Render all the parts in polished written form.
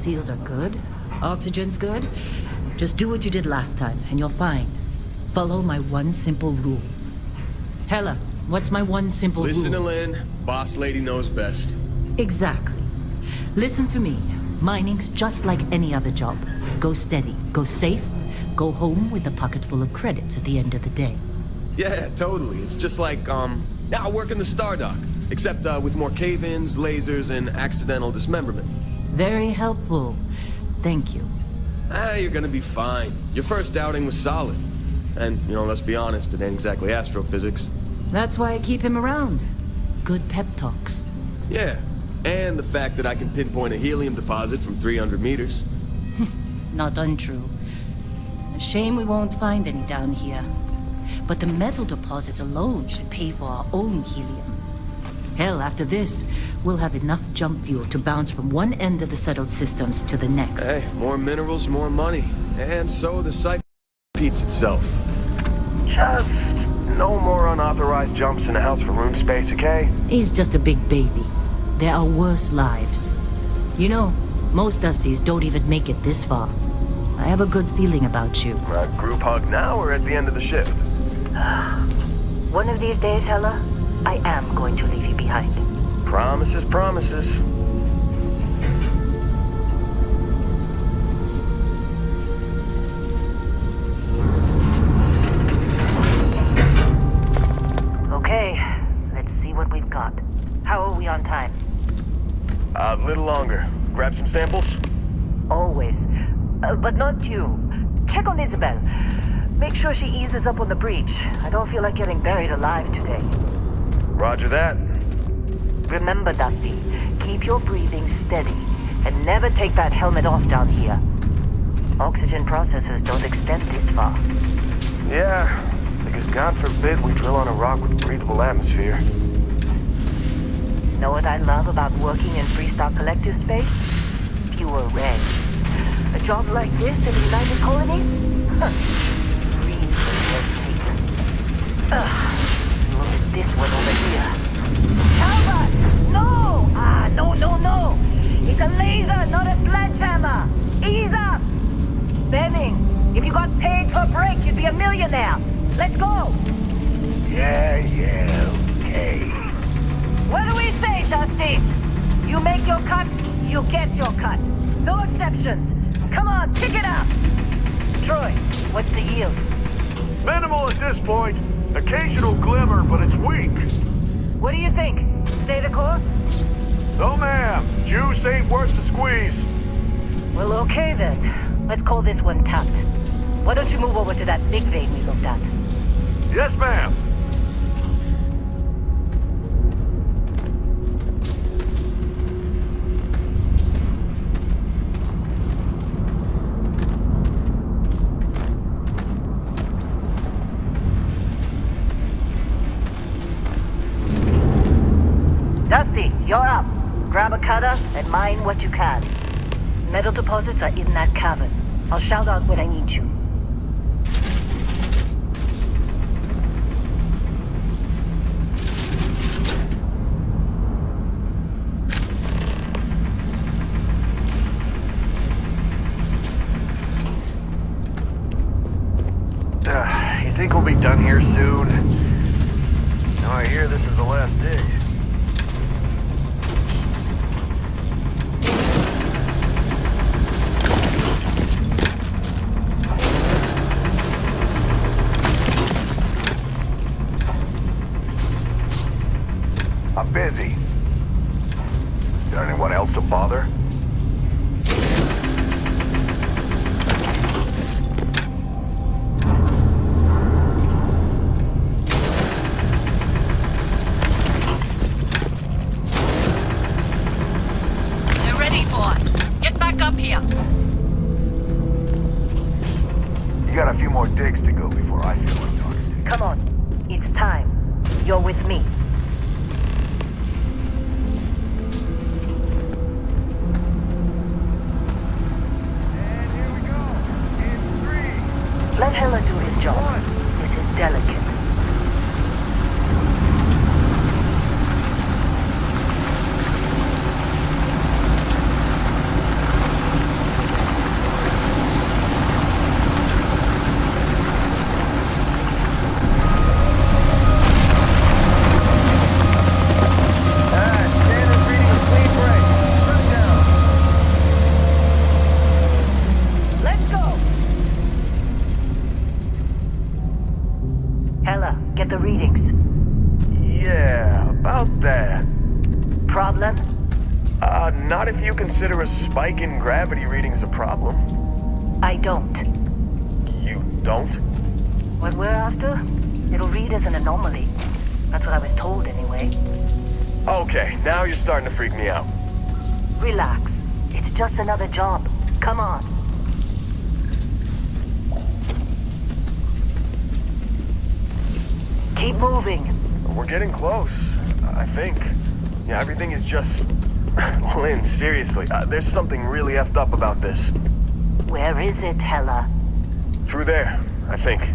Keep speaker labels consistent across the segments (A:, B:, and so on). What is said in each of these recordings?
A: seals are good. Oxygen's good. Just do what you did last time, and you're fine. Follow my one simple rule. Hella, what's my one simple rule?
B: Listen to Lynn. Boss lady knows best.
A: Exactly. Listen to me. Mining's just like any other job. Go steady, go safe, go home with a pocket full of credits at the end of the day.
B: Yeah, totally. It's just like, I work in the Stardock. Except, with more cave-ins, lasers, and accidental dismemberment.
A: Very helpful. Thank you.
B: You're gonna be fine. Your first outing was solid. And, let's be honest, it ain't exactly astrophysics.
A: That's why I keep him around. Good pep talks.
B: Yeah, and the fact that I can pinpoint a helium deposit from 300 meters.
A: Not untrue. A shame we won't find any down here. But the metal deposits alone should pay for our own helium. Hell, after this, we'll have enough jump fuel to bounce from one end of the settled systems to the next.
B: Hey, more minerals, more money. And so the cycle repeats itself. Just no more unauthorized jumps in the house for room space, okay?
A: He's just a big baby. There are worse lives. You know, most Dusties don't even make it this far. I have a good feeling about you.
B: A group hug now or at the end of the shift?
A: One of these days, Hella, I am going to leave you behind.
B: Promises, promises.
A: Okay, let's see what we've got. How are we on time?
B: A little longer. Grab some samples?
A: Always. But not you. Check on Isabel. Make sure she eases up on the breach. I don't feel like getting buried alive today.
B: Roger that.
A: Remember, Dusty, keep your breathing steady and never take that helmet off down here. Oxygen processors don't extend this far.
B: Yeah, because God forbid we drill on a rock with breathable atmosphere.
A: Know what I love about working in Freestar Collective space? Pure red. A job like this in the United Colonies? Breathe the red tape. Look at this one over here. Calvert! No! No! It's a laser, not a sledgehammer! Ease up! Benning, if you got paid per break, you'd be a millionaire. Let's go!
C: Yeah, okay.
A: What do we say, Dusty? You make your cut, you get your cut. No exceptions. Come on, pick it up! Troy, what's the yield?
C: Minimal at this point. Occasional glimmer, but it's weak.
A: What do you think? Stay the course?
C: No, ma'am. Juice ain't worth the squeeze.
A: Well, okay then. Let's call this one tapped. Why don't you move over to that big vein we looked at?
C: Yes, ma'am.
A: Dusty, you're up. Grab a cutter and mine what you can. Metal deposits are in that cavern. I'll shout out when I need you.
C: You think we'll be done here soon? Now I hear this is the last dig. I'm busy. Is there anyone else to bother?
A: They're ready for us. Get back up here.
C: You got a few more digs to go before I feel like talking to you.
A: Come on. It's time. You're with me. Let Hella do his job. This is delicate. Hella, get the readings.
B: Yeah, about that.
A: Problem?
B: Not if you consider a spike in gravity readings a problem.
A: I don't.
B: You don't?
A: What we're after? It'll read as an anomaly. That's what I was told anyway.
B: Okay, now you're starting to freak me out.
A: Relax. It's just another job. Come on. Keep moving.
B: We're getting close, I think. Yeah, everything is just... Lynn, seriously, there's something really effed up about this.
A: Where is it, Hella?
B: Through there, I think.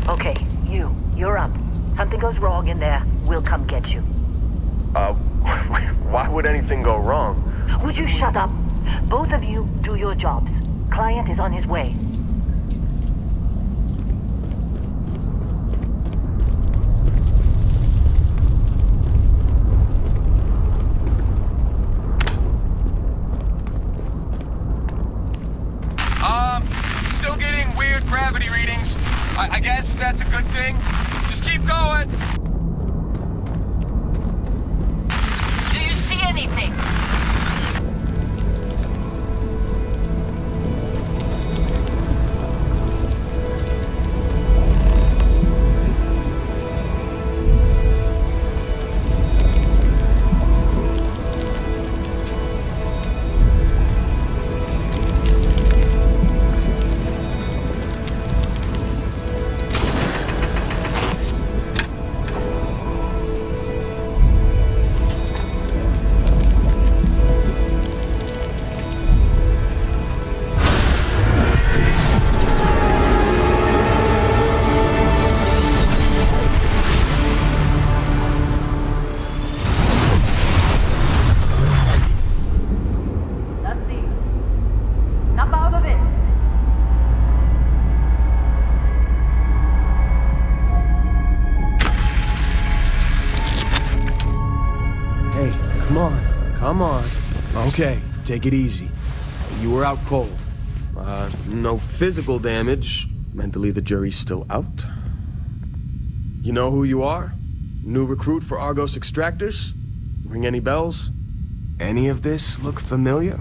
A: Okay, you're up. Something goes wrong in there, we'll come get you.
B: Why would anything go wrong?
A: Would you shut up? Both of you do your jobs. Client is on his way.
B: Still getting weird gravity readings. I guess that's a good thing. Just keep going.
A: Do you see anything?
B: Come on. Okay, take it easy. You were out cold. No physical damage. Mentally, the jury's still out. You know who you are? New recruit for Argos Extractors? Ring any bells? Any of this look familiar?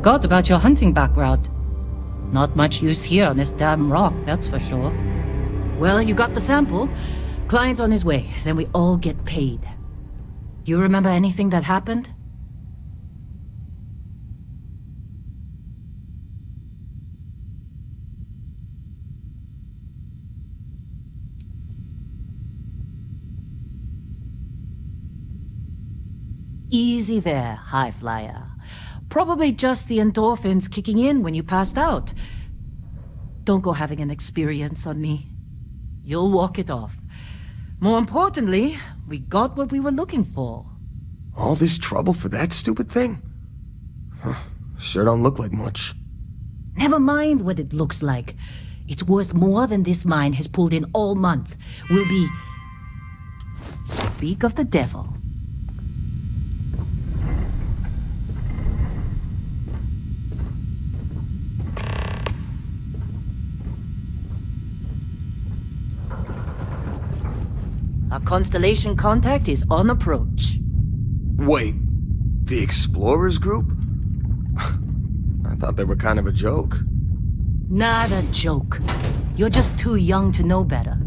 A: Forgot about your hunting background. Not much use here on this damn rock, that's for sure. Well, you got the sample. Client's on his way, then we all get paid. You remember anything that happened? Easy there, high flyer. Probably just the endorphins kicking in when you passed out. Don't go having an experience on me. You'll walk it off. More importantly, we got what we were looking for.
B: All this trouble for that stupid thing? Huh, sure don't look like much.
A: Never mind what it looks like. It's worth more than this mine has pulled in all month. We'll be... Speak of the devil. Our constellation contact is on approach.
B: Wait, the Explorers group? I thought they were kind of a joke.
A: Not a joke. You're just too young to know better.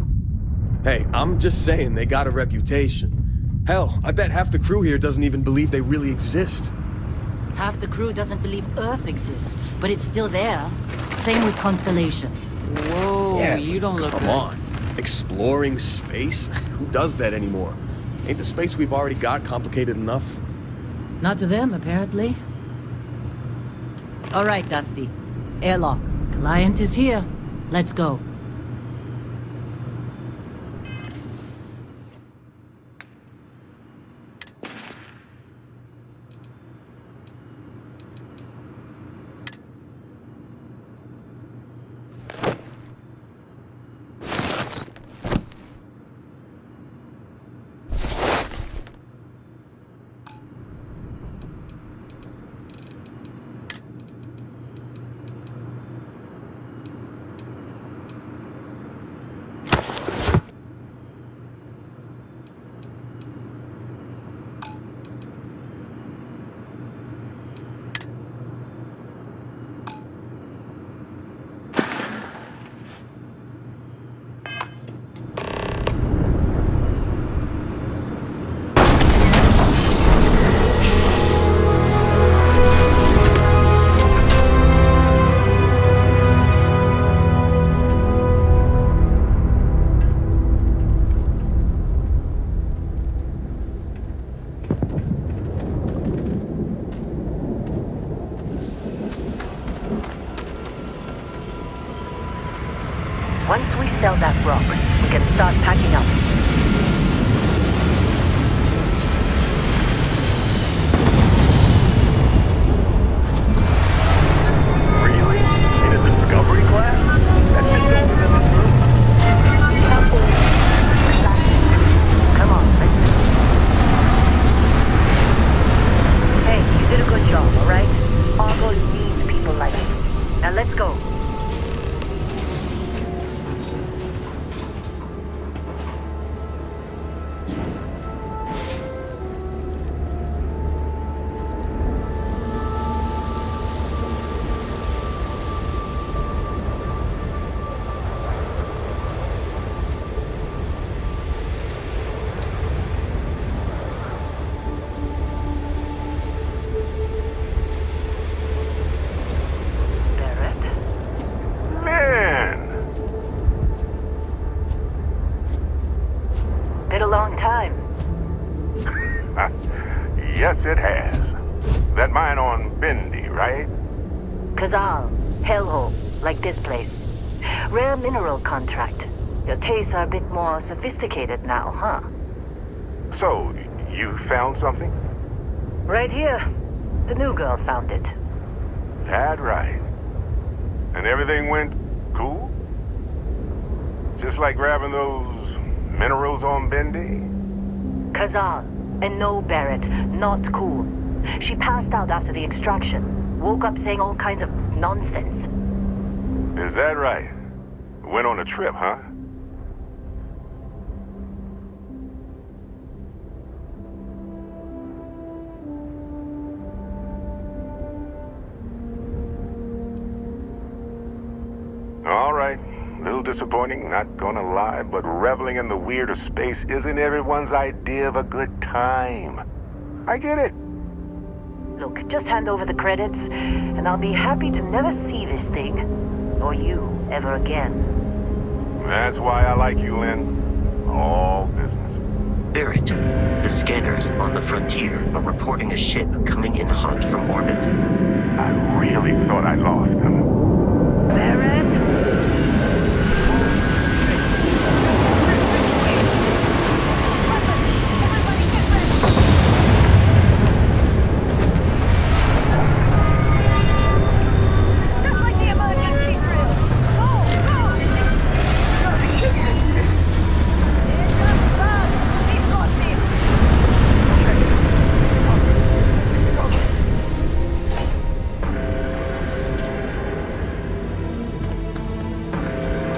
B: Hey, I'm just saying they got a reputation. Hell, I bet half the crew here doesn't even believe they really exist.
A: Half the crew doesn't believe Earth exists, but it's still there. Same with Constellation.
D: Whoa,
B: Yeah,
D: you don't look
B: come
D: good.
B: on. Exploring space? Who does that anymore? Ain't the space we've already got complicated enough?
A: Not to them, apparently. All right, Dusty. Airlock. Client is here. Let's go. Once we sell that rock, we can start packing up.
C: Really? In a discovery class? That shit's older than this moon.
A: It's not old. Come on, let's do it. Hey, you did a good job, all right? Argos needs people like you. Now let's go. Long time.
E: Yes, it has. That mine on Bendy, right?
A: Kazal, hellhole, like this place. Rare mineral contract. Your tastes are a bit more sophisticated now, huh?
E: So, you found something?
A: Right here. The new girl found it.
E: That right. And everything went cool? Just like grabbing those minerals on Bendy?
A: Kazal, and no Barrett, not cool. She passed out after the extraction. Woke up saying all kinds of nonsense.
E: Is that right? Went on a trip, huh? disappointing, not gonna lie, but reveling in the weird of space isn't everyone's idea of a good time. I get it.
A: Look, just hand over the credits, and I'll be happy to never see this thing, or you, ever again.
E: That's why I like you, Lynn. All business.
D: Barrett, the scanners on the frontier are reporting a ship coming in hot from orbit.
E: I really thought I lost them.
A: Barrett?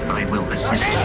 D: I will assist you.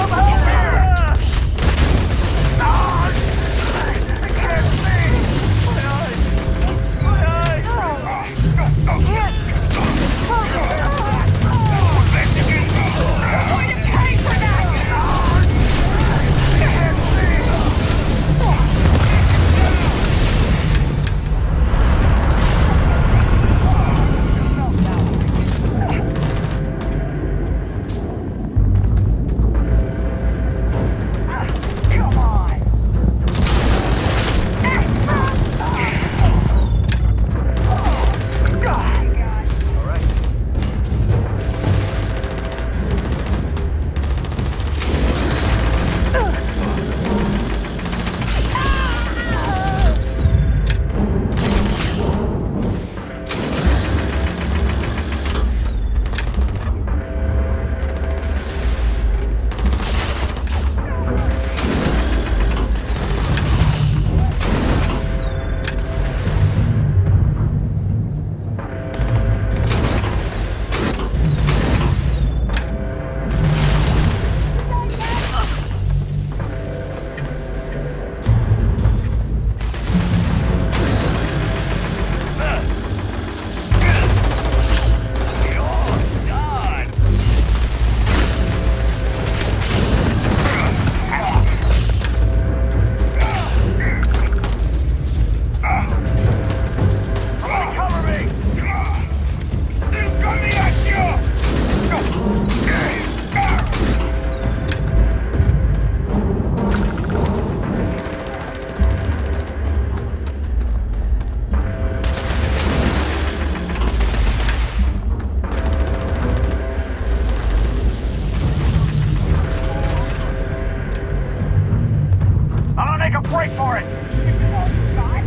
C: Break for it!
F: This is all you got?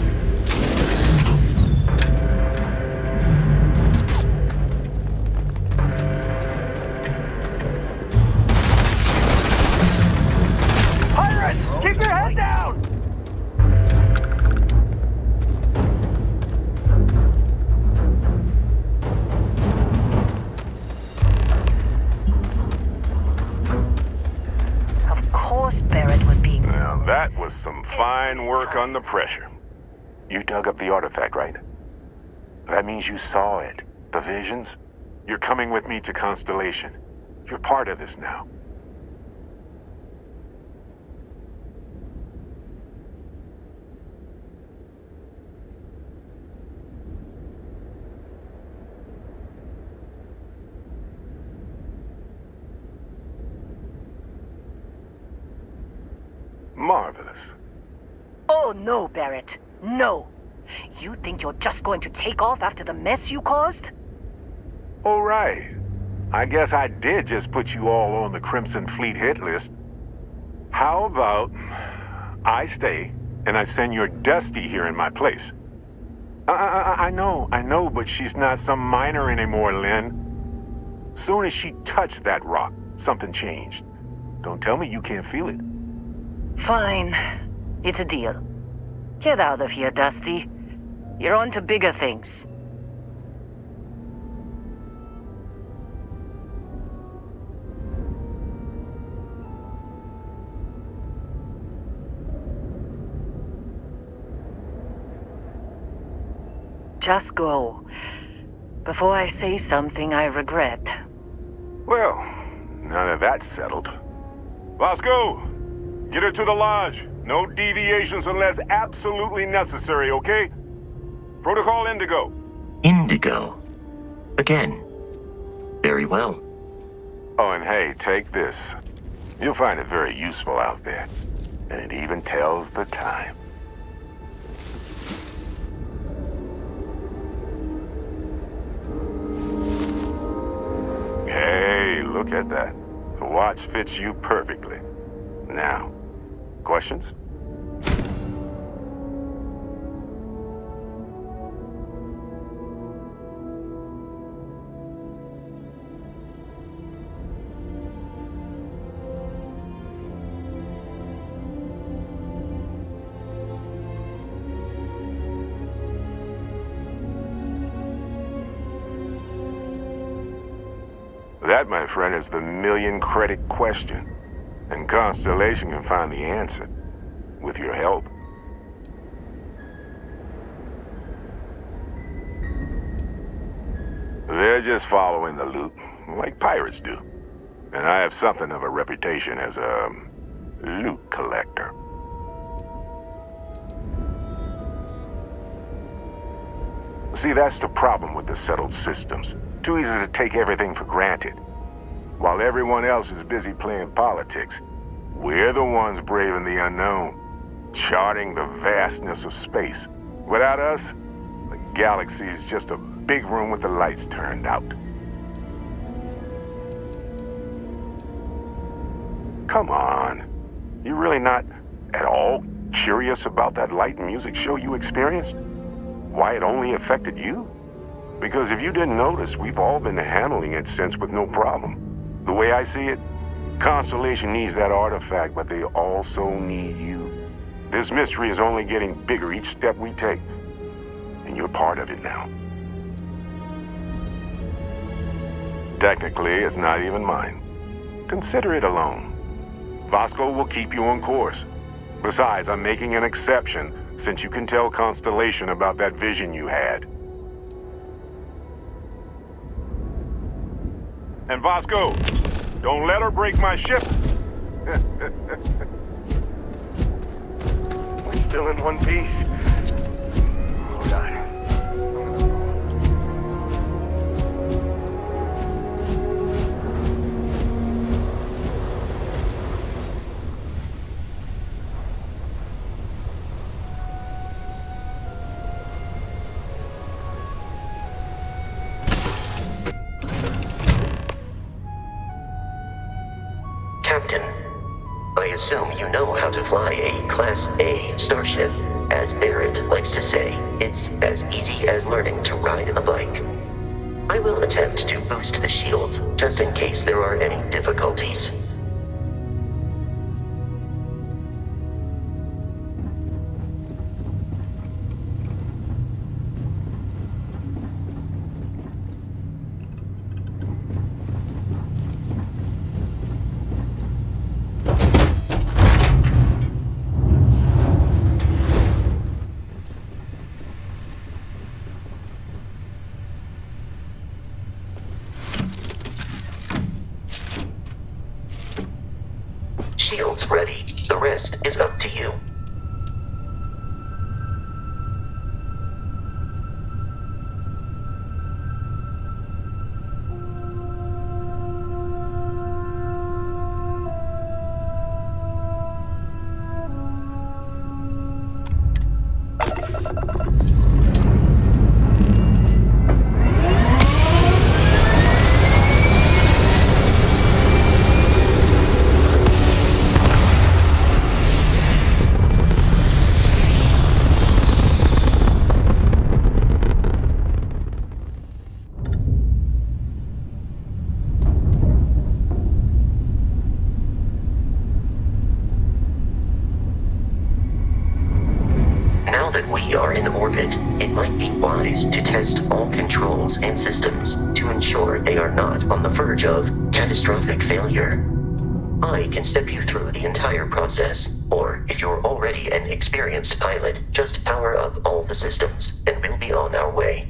C: Pirates! Keep your head down!
A: Of course Barrett was being...
E: Now that was some fine work under pressure. You dug up the artifact, right? That means you saw it. The visions? You're coming with me to Constellation. You're part of this now. Marvelous.
A: Oh no, Barrett. No. You think you're just going to take off after the mess you caused?
E: All right. I guess I did just put you all on the Crimson Fleet hit list. How about I stay and I send your Dusty here in my place? I know, but she's not some miner anymore, Lynn. Soon as she touched that rock, something changed. Don't tell me you can't feel it.
A: Fine. It's a deal. Get out of here, Dusty. You're on to bigger things. Just go. Before I say something I regret.
E: Well, now that that's settled, Vasco, get her to the lodge. No deviations unless absolutely necessary, okay? Protocol Indigo.
D: Indigo. Again. Very well.
E: Oh, and hey, take this. You'll find it very useful out there. And it even tells the time. Hey, look at that. The watch fits you perfectly. Now, questions? That, my friend, is the million-credit question. And Constellation can find the answer. With your help. They're just following the loot, like pirates do. And I have something of a reputation as a loot collector. See, that's the problem with the settled systems. Too easy to take everything for granted. While everyone else is busy playing politics, we're the ones braving the unknown, charting the vastness of space. Without us, the galaxy is just a big room with the lights turned out. Come on. You're really not at all curious about that light and music show you experienced? Why it only affected you? Because if you didn't notice, we've all been handling it since with no problem. The way I see it, Constellation needs that artifact, but they also need you. This mystery is only getting bigger each step we take. And you're part of it now. Technically, it's not even mine. Consider it a loan. Vasco will keep you on course. Besides, I'm making an exception since you can tell Constellation about that vision you had. And Vasco, don't let her break my ship. We're still in one piece. Oh, God.
D: Captain, I assume you know how to fly a Class A starship. As Barrett likes to say, it's as easy as learning to ride a bike. I will attempt to boost the shields, just in case there are any difficulties. Shields ready. The rest is up to you. Now that we are in orbit, it might be wise to test all controls and systems to ensure they are not on the verge of catastrophic failure. I can step you through the entire process, or if you're already an experienced pilot, just power up all the systems, and we'll be on our way.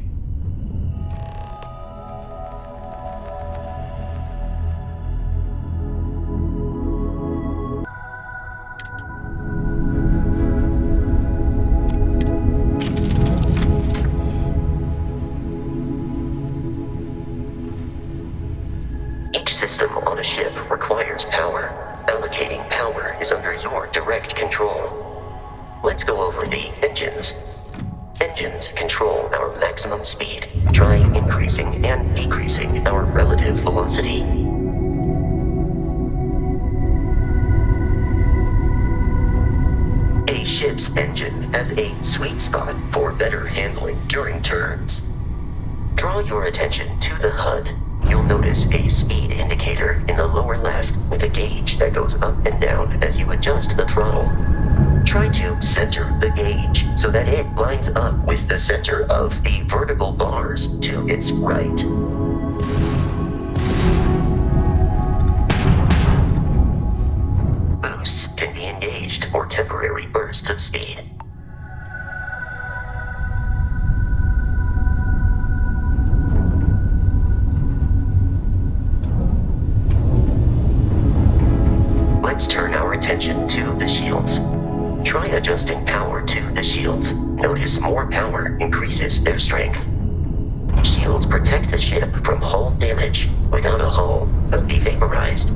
D: your direct control. Let's go over the engines. Engines control our maximum speed. Try increasing and decreasing our relative velocity. A ship's engine has a sweet spot for better handling during turns. Draw your attention to the HUD. You'll notice a speed indicator in the lower left with a gauge that goes up and down as you adjust the throttle. Try to center the gauge so that it lines up with the center of the vertical bars to its right. Boosts can be engaged for temporary bursts of speed. Let's turn our attention to the shields. Try adjusting power to the shields. Notice more power increases their strength. Shields protect the ship from hull damage. Without a hull, they'll be vaporized.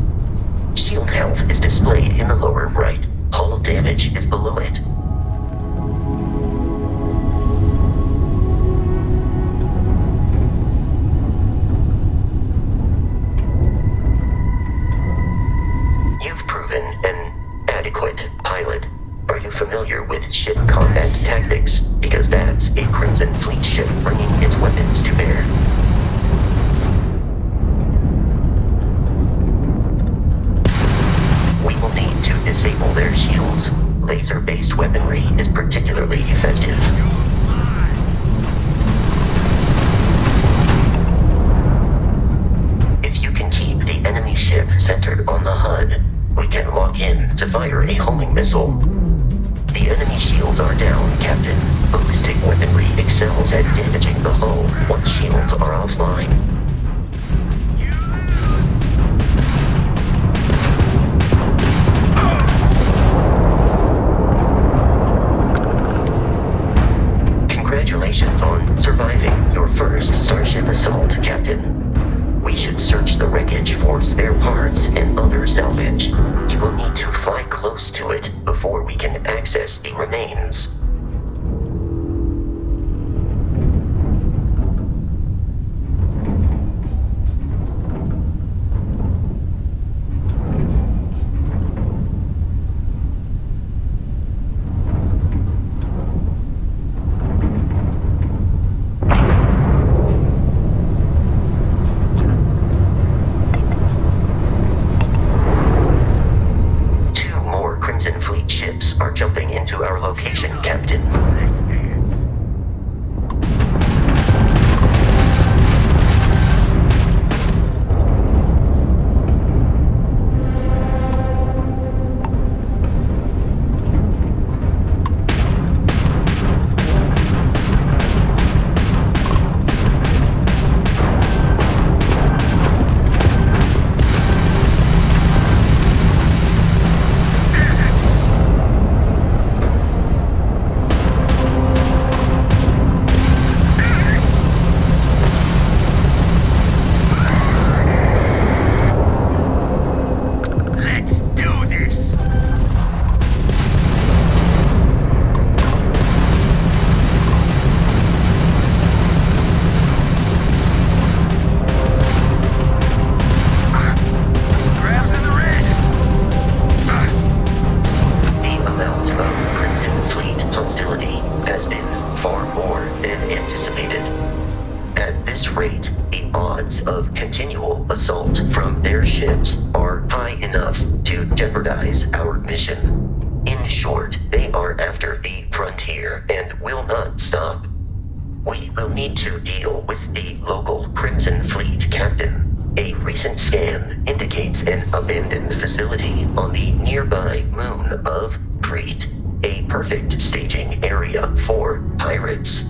D: Shield health is displayed in the lower right. Hull damage is below it. You've proven an adequate pilot. Are you familiar with ship combat tactics? Because that's a Crimson Fleet ship bringing its weapons to bear. We will need to disable their shields. Laser-based weaponry is particularly effective. If you can keep the enemy ship centered on the HUD, we can lock in to fire a homing missile. The enemy shields are down, Captain. Ballistic weaponry excels at damaging the hull once shields are offline. Congratulations on surviving your first Starship assault, Captain. We should search the wreckage for spare parts and other salvage. You will need to fly close to it before we can access the remains. Ships are jumping into our location, Captain. Assault from their ships are high enough to jeopardize our mission. In short, they are after the frontier and will not stop. We will need to deal with the local Crimson Fleet captain. A recent scan indicates an abandoned facility on the nearby moon of Crete, a perfect staging area for pirates.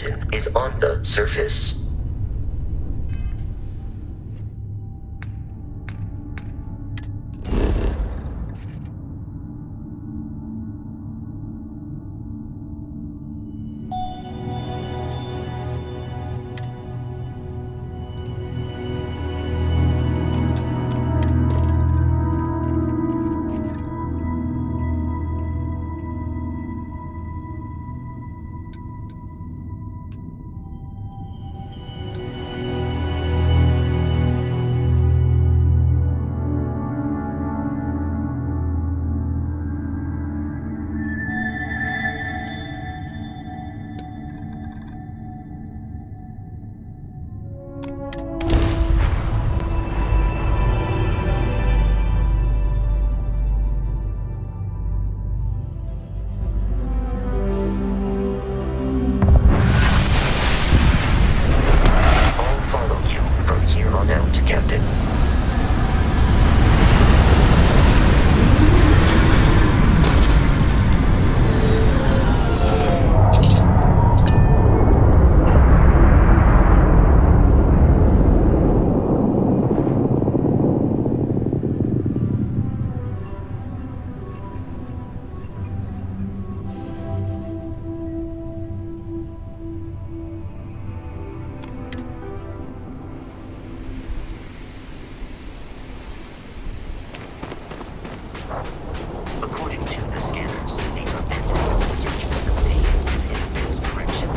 D: Captain, is on the surface. According to the scanners, the abandoned research facility is in this direction.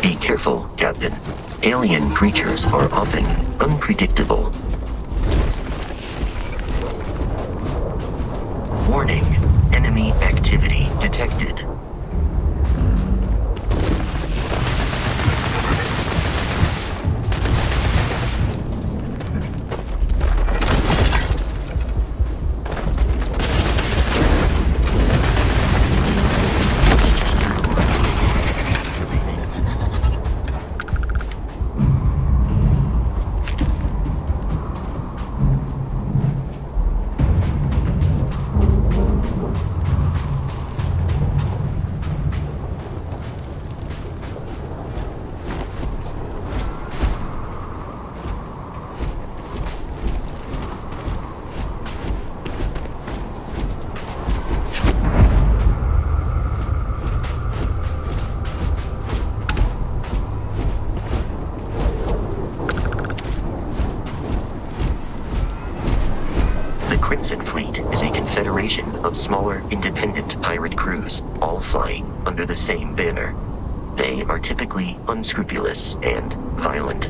D: Be careful, Captain. Alien creatures are often unpredictable. Warning, enemy activity detected. Of smaller, independent pirate crews, all flying under the same banner. They are typically unscrupulous and violent.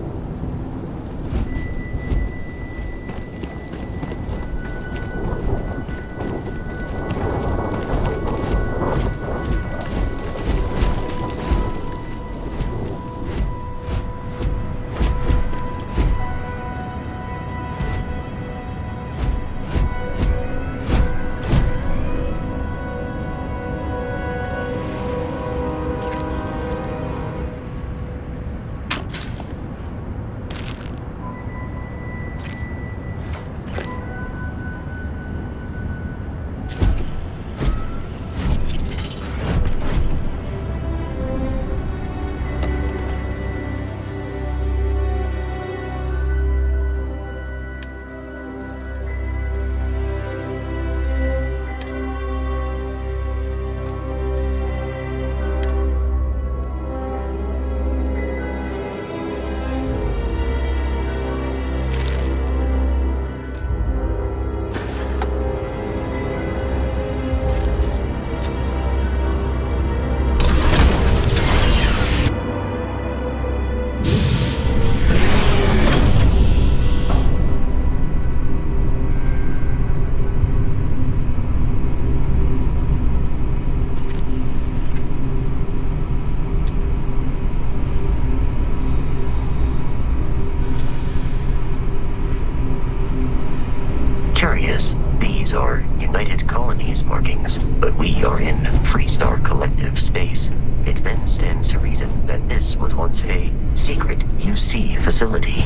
D: These are United Colonies markings, but we are in Freestar Collective space. It then stands to reason that this was once a secret UC facility.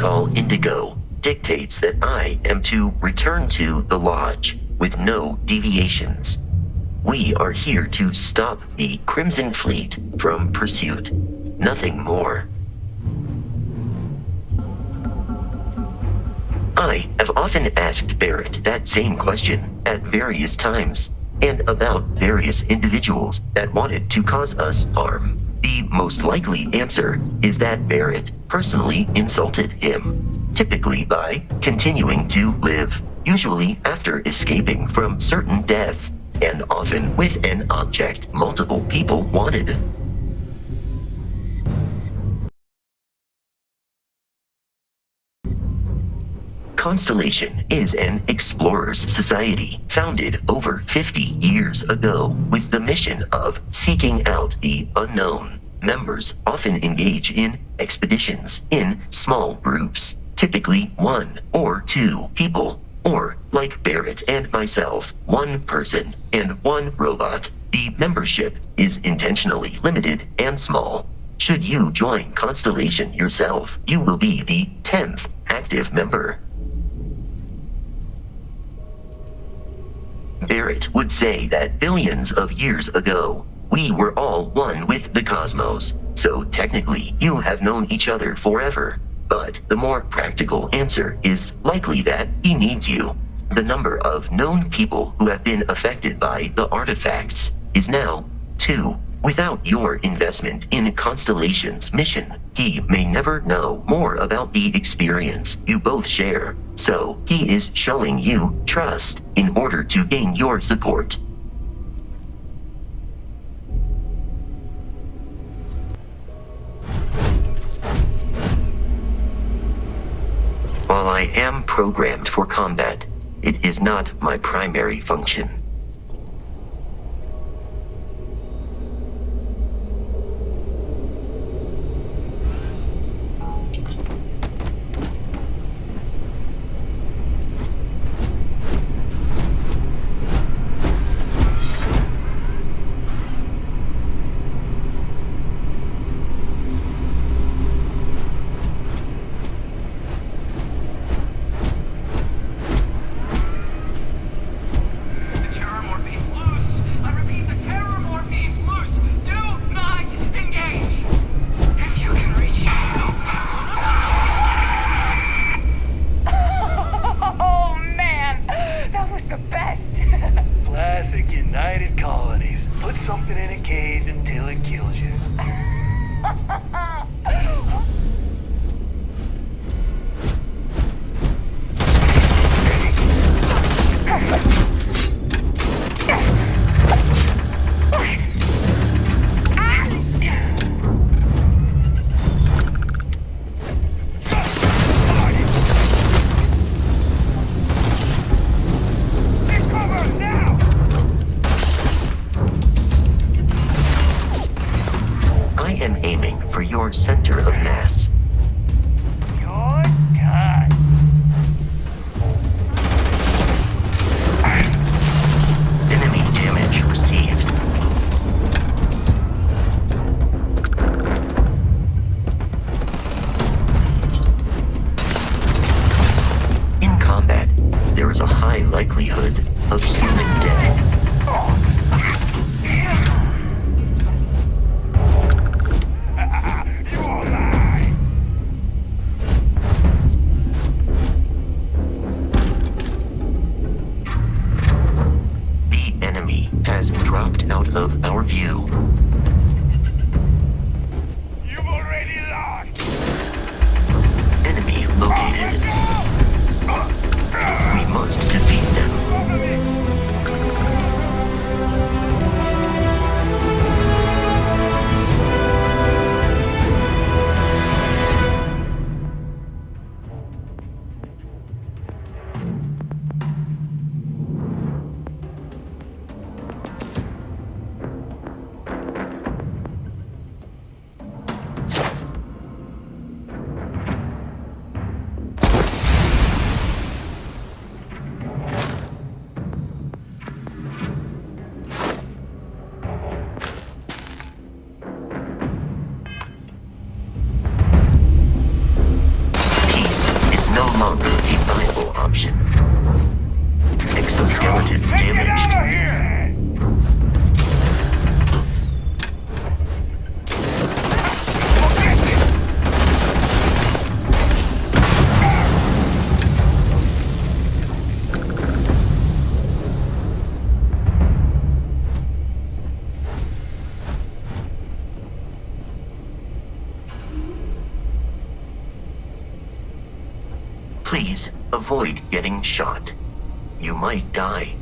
D: protocol Indigo dictates that I am to return to the Lodge with no deviations. We are here to stop the Crimson Fleet from pursuit. Nothing more. I have often asked Barrett that same question at various times, and about various individuals that wanted to cause us harm. The most likely answer is that Barrett personally insulted him, typically by continuing to live, usually after escaping from certain death, and often with an object multiple people wanted. Constellation is an explorers society founded over 50 years ago with the mission of seeking out the unknown. Members often engage in expeditions in small groups, typically 1 or 2 people, or like Barrett and myself, 1 person and 1 robot. The membership is intentionally limited and small. Should you join Constellation yourself, you will be the 10th active member. Barrett would say that billions of years ago, we were all one with the cosmos, so technically you have known each other forever. But the more practical answer is likely that he needs you. The number of known people who have been affected by the artifacts is now 2. Without your investment in Constellation's mission, he may never know more about the experience you both share. So he is showing you trust in order to gain your support. While I am programmed for combat, it is not my primary function. Center of mass.
F: You're done.
D: Enemy damage received. In combat, there is a high likelihood of human death. Out of our view.
F: You've already lost.
D: Enemy located. We must defeat them. Please, avoid getting shot. You might die.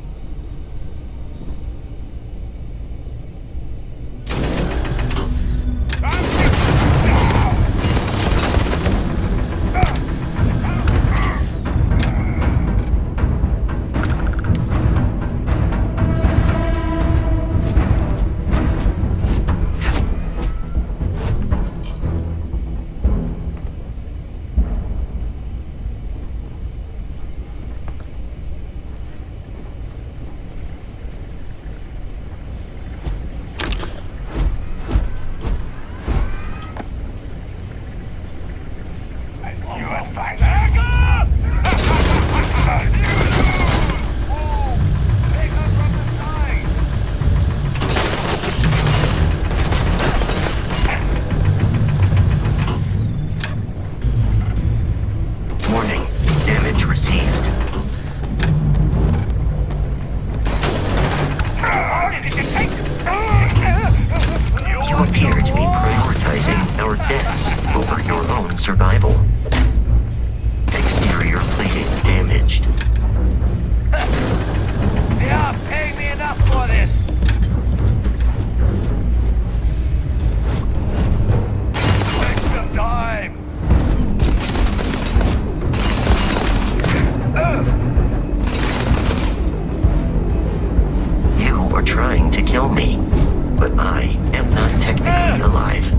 D: Warning, damage received. You appear to be prioritizing our deaths over your own survival. Exterior plating damaged.
F: Yeah, pay me enough for this. Take some time.
D: You are trying to kill me, but I am not technically alive.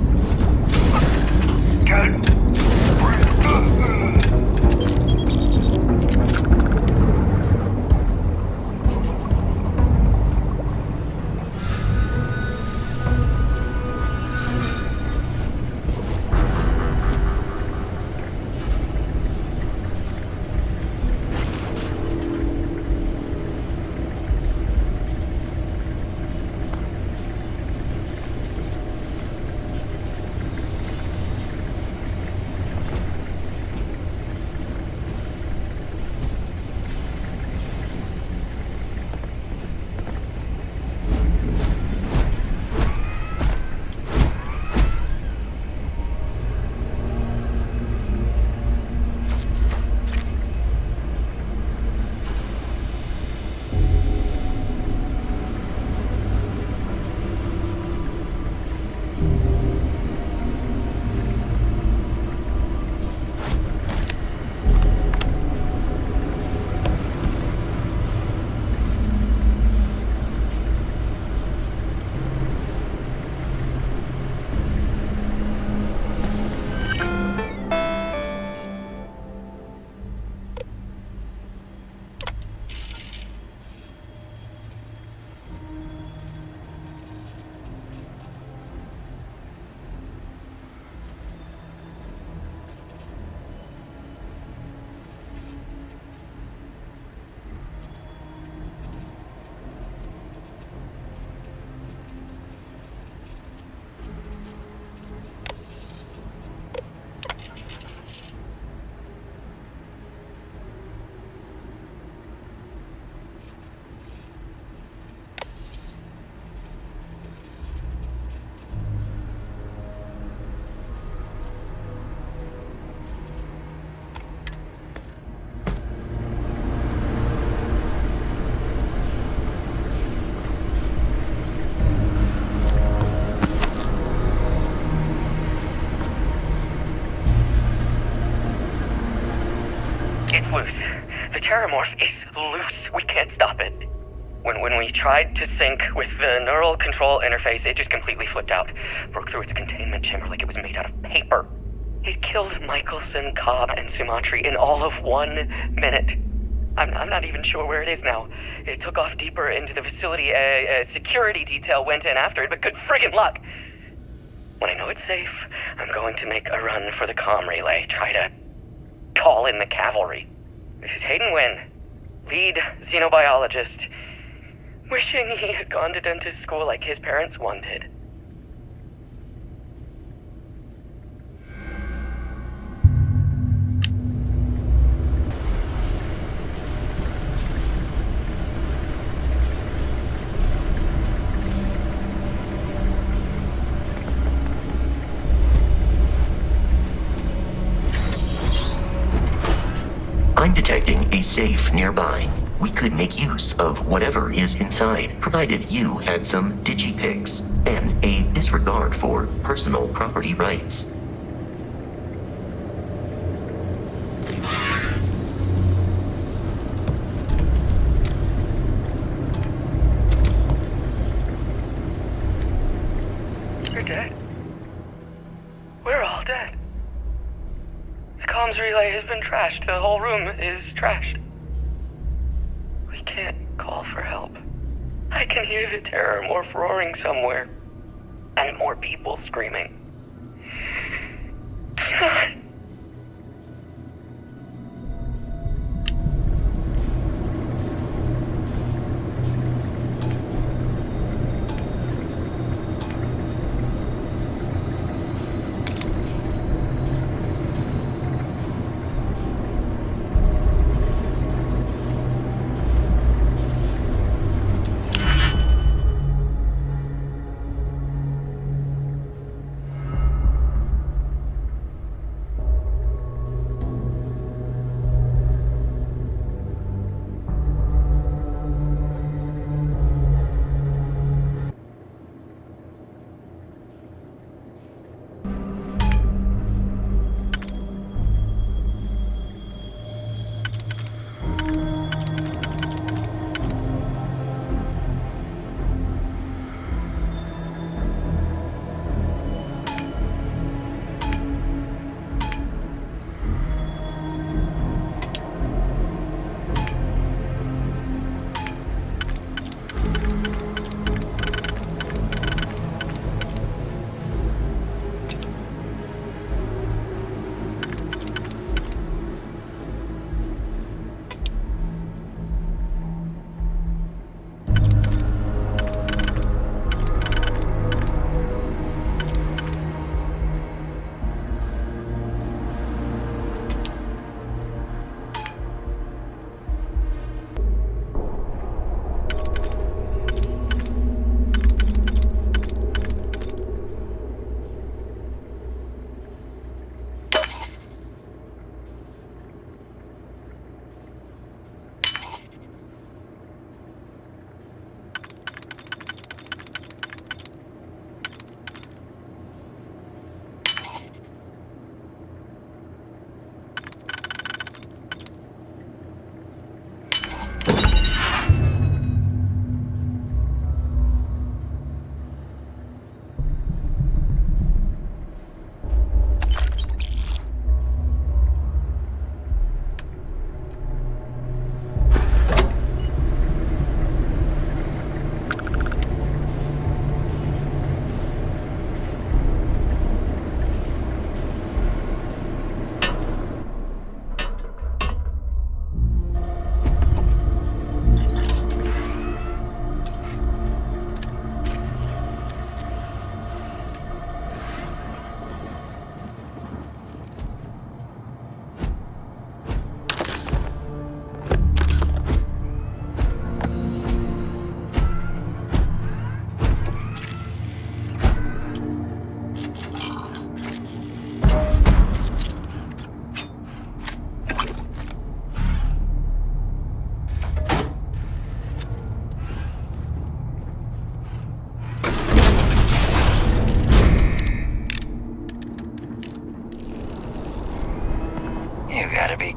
G: It's loose. The terramorph is loose. We can't stop it. When we tried to sync with the neural control interface, it just completely flipped out. Broke through its containment chamber like it was made out of paper. It killed Michelson, Cobb, and Sumatri in all of 1 minute. I'm not even sure where it is now. It took off deeper into the facility. A security detail went in after it, but good friggin' luck. When I know it's safe, I'm going to make a run for the comm relay. Try to call in the cavalry. This is Hayden Wynn, lead xenobiologist. Wishing he had gone to dentist school like his parents wanted.
D: detecting a safe nearby. We could make use of whatever is inside, provided you had some digipics and a disregard for personal property rights.
G: You're dead. We're all dead. The comms relay has been trashed. The whole room is trashed. We can't call for help. I can hear the terror morph roaring somewhere. And more people screaming. God.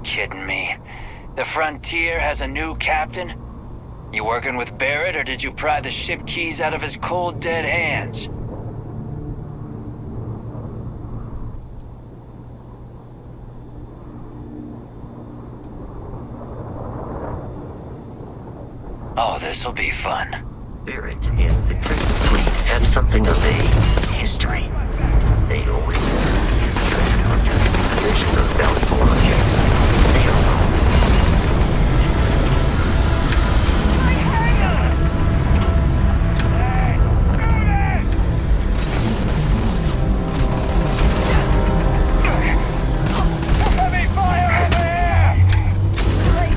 H: Kidding me? The Frontier has a new captain? You working with Barrett, or did you pry the ship keys out of his cold, dead hands? Oh, this'll be fun.
D: Barrett and the Crimson Fleet have something of a history. They always served as treasure hunters in possession of valuable objects. They are wrong.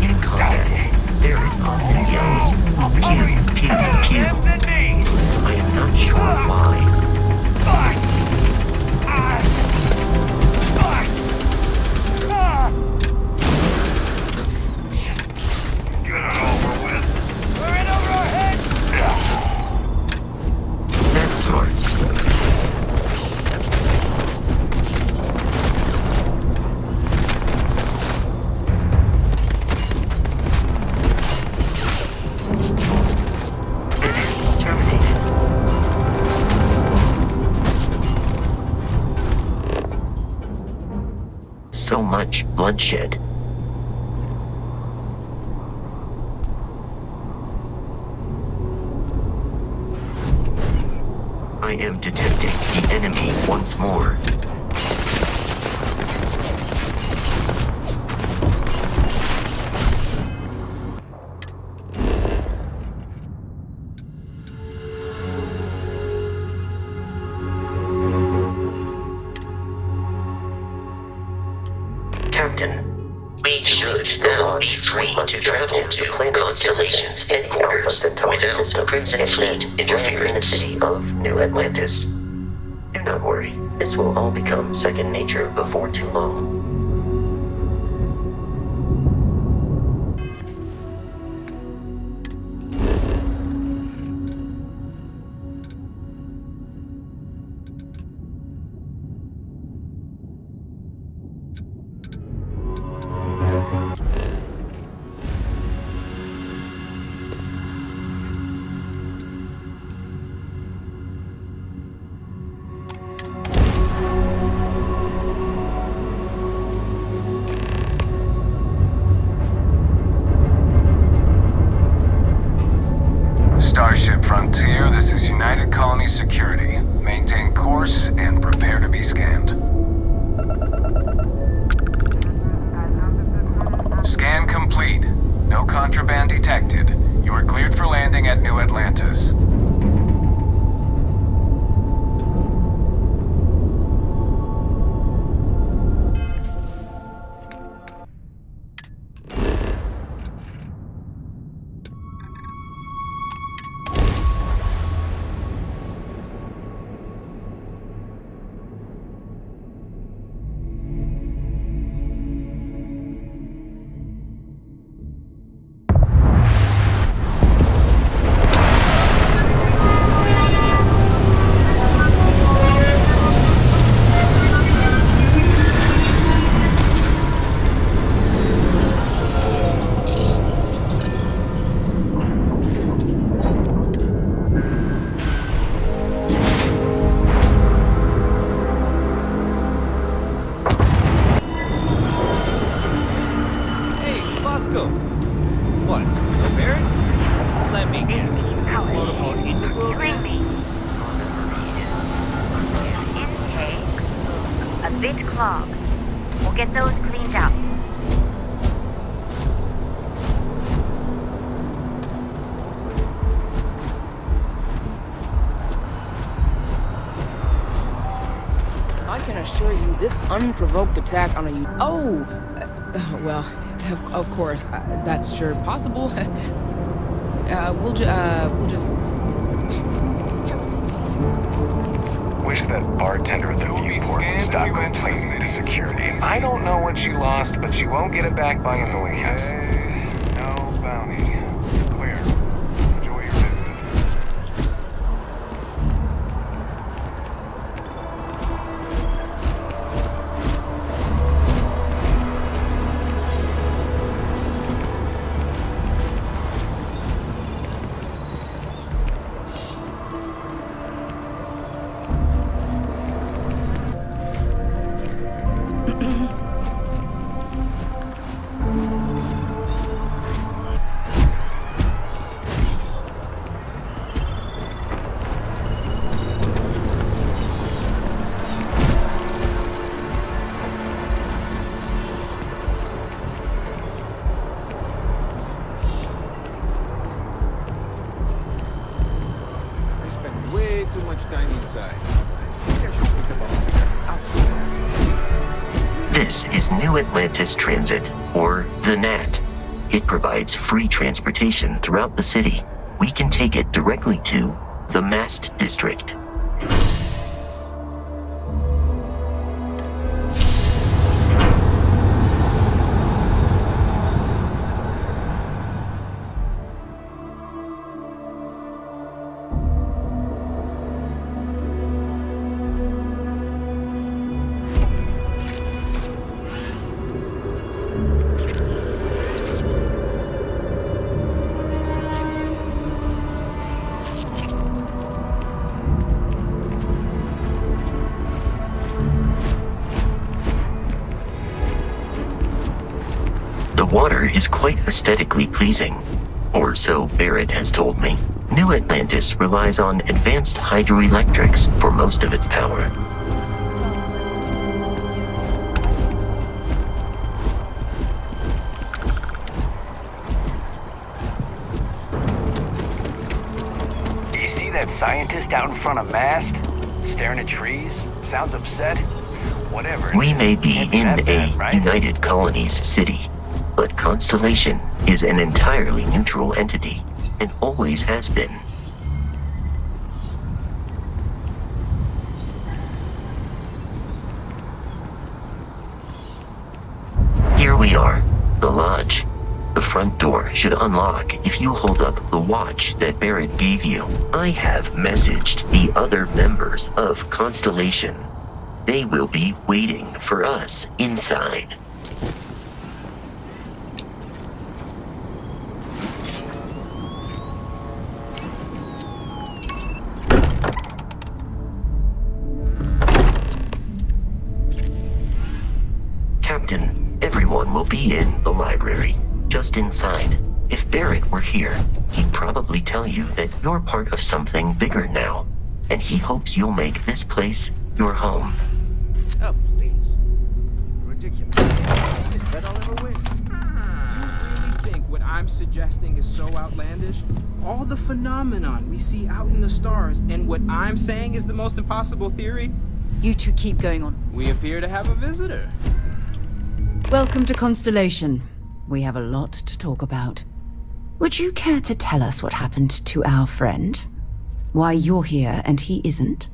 D: In combat, Barrett often yells, pew, pew, pew. I am not sure why. so much bloodshed. I am detecting the enemy once more. Captain, we should now be free to travel to Constellation's headquarters without the Crimson Fleet interfering in the city of New Atlantis. Do not worry, this will all become second nature before too long.
I: Starship Frontier, this is United Colony Security. Maintain course and prepare to be scanned. Scan complete. No contraband detected. You are cleared for landing at New Atlantis.
J: Unprovoked attack on a well, of course, that's sure possible. We'll just...
I: Wish that bartender at the viewport would stop complaining to security. I don't know what you lost, but you won't get it back by annoying us. No bounty. Clear. Enjoy your visit.
D: This is New Atlantis Transit, or the NAT. It provides free transportation throughout the city. We can take it directly to the Mast District. The water is quite aesthetically pleasing, or so Barrett has told me. New Atlantis relies on advanced hydroelectrics for most of its power.
H: You see that scientist out in front of mast? Staring at trees? Sounds upset? Whatever.
D: We may be
H: Can't
D: in
H: that bad,
D: a
H: right?
D: United Colonies city, but Constellation is an entirely neutral entity, and always has been. Here we are, the lodge. The front door should unlock if you hold up the watch that Barrett gave you. I have messaged the other members of Constellation. They will be waiting for us inside. Captain, everyone will be in the library, just inside. If Barrett were here, he'd probably tell you that you're part of something bigger now, and he hopes you'll make this place your home.
K: Oh, please. Ridiculous. This is bet I'll ever win.
L: You really think what I'm suggesting is so outlandish? All the phenomenon we see out in the stars, and what I'm saying is the most impossible theory?
M: You two keep going on.
L: We appear to have a visitor.
M: Welcome to Constellation. We have a lot to talk about. Would you care to tell us what happened to our friend? Why you're here and he isn't?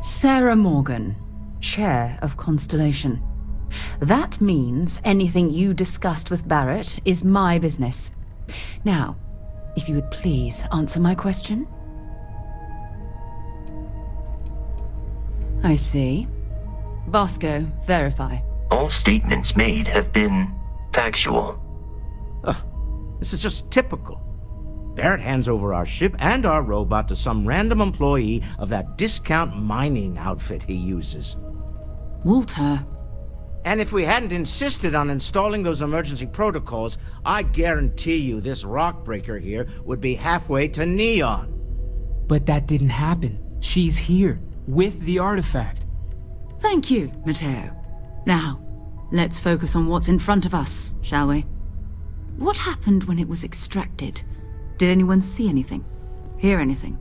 M: Sarah Morgan, Chair of Constellation. That means anything you discussed with Barrett is my business. Now, if you would please answer my question. I see. Vasco, verify.
D: All statements made have been factual.
K: This is just typical. Barrett hands over our ship and our robot to some random employee of that discount mining outfit he uses.
M: Walter.
K: And if we hadn't insisted on installing those emergency protocols, I guarantee you this rock breaker here would be halfway to Neon.
L: But that didn't happen. She's here, with the artifact.
M: Thank you, Matteo. Now, let's focus on what's in front of us, shall we? What happened when it was extracted? Did anyone see anything? Hear anything?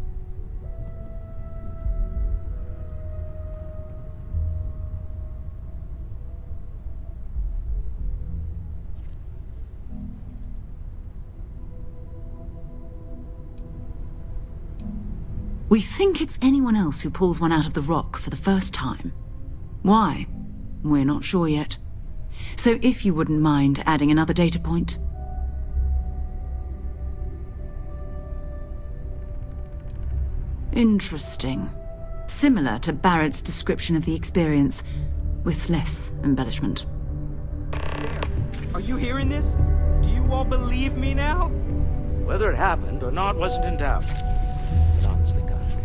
M: We think it's anyone else who pulls one out of the rock for the first time. Why? We're not sure yet. So if you wouldn't mind adding another data point. Interesting. Similar to Barrett's description of the experience, with less embellishment.
L: Are you hearing this? Do you all believe me now?
K: Whether it happened or not wasn't in doubt. But honestly, Country,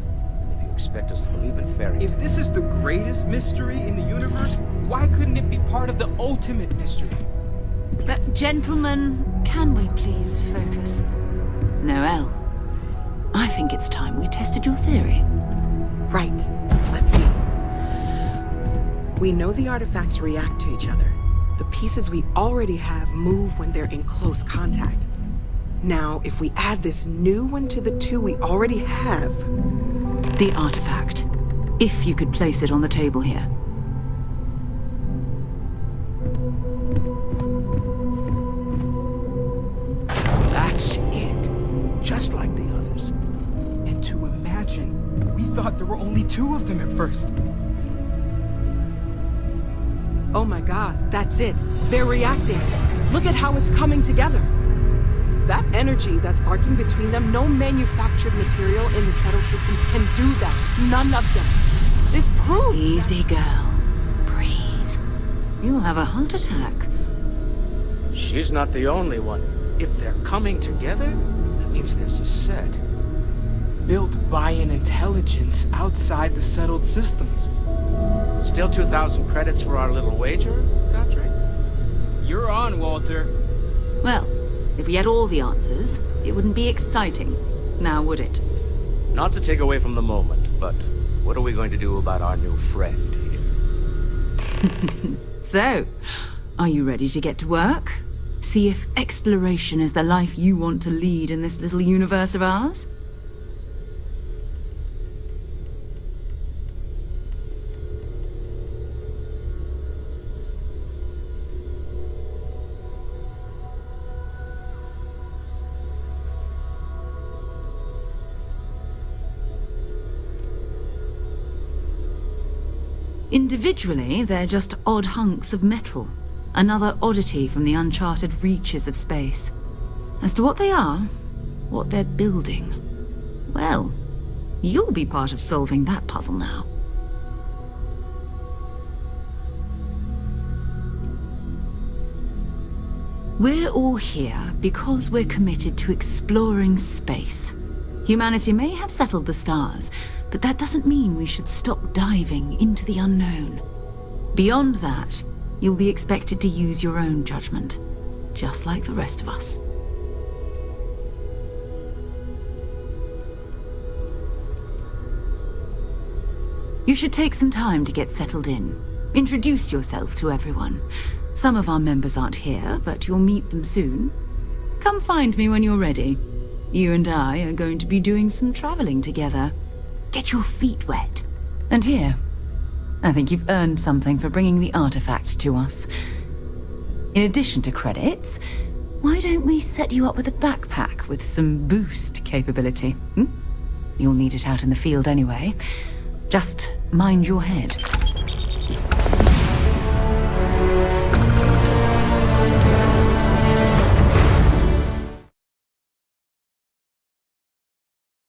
K: if you expect us to believe in fairy tales...
L: If this is the greatest mystery in the universe, why couldn't it be part of the ultimate mystery?
M: But gentlemen, can we please focus? Noel, I think it's time we tested your theory.
N: Right. Let's see. We know the artifacts react to each other. The pieces we already have move when they're in close contact. Now, if we add this new one to the two we already have...
M: The artifact. If you could place it on the table here.
K: That's it. Just like the others.
L: And to imagine, we thought there were only two of them at first.
N: Oh my god, that's it. They're reacting. Look at how it's coming together. That energy that's arcing between them, no manufactured material in the settled systems can do that. None of them. This proves...
M: Easy, girl. Breathe. You'll have a heart attack.
K: She's not the only one. If they're coming together, that means there's a set.
L: Built by an intelligence outside the settled systems.
K: Still 2,000 credits for our little wager, Patrick?
L: You're on, Walter.
M: Well, if we had all the answers, it wouldn't be exciting, now would it?
K: Not to take away from the moment, but what are we going to do about our new friend here?
M: So, are you ready to get to work? See if exploration is the life you want to lead in this little universe of ours? Individually, they're just odd hunks of metal. Another oddity from the uncharted reaches of space. As to what they are, what they're building, well, you'll be part of solving that puzzle now. We're all here because we're committed to exploring space. Humanity may have settled the stars, but that doesn't mean we should stop diving into the unknown. Beyond that, you'll be expected to use your own judgment, just like the rest of us. You should take some time to get settled in. Introduce yourself to everyone. Some of our members aren't here, but you'll meet them soon. Come find me when you're ready. You and I are going to be doing some traveling together. Get your feet wet. And here, I think you've earned something for bringing the artifact to us. In addition to credits, why don't we set you up with a backpack with some boost capability? You'll need it out in the field anyway. Just mind your head.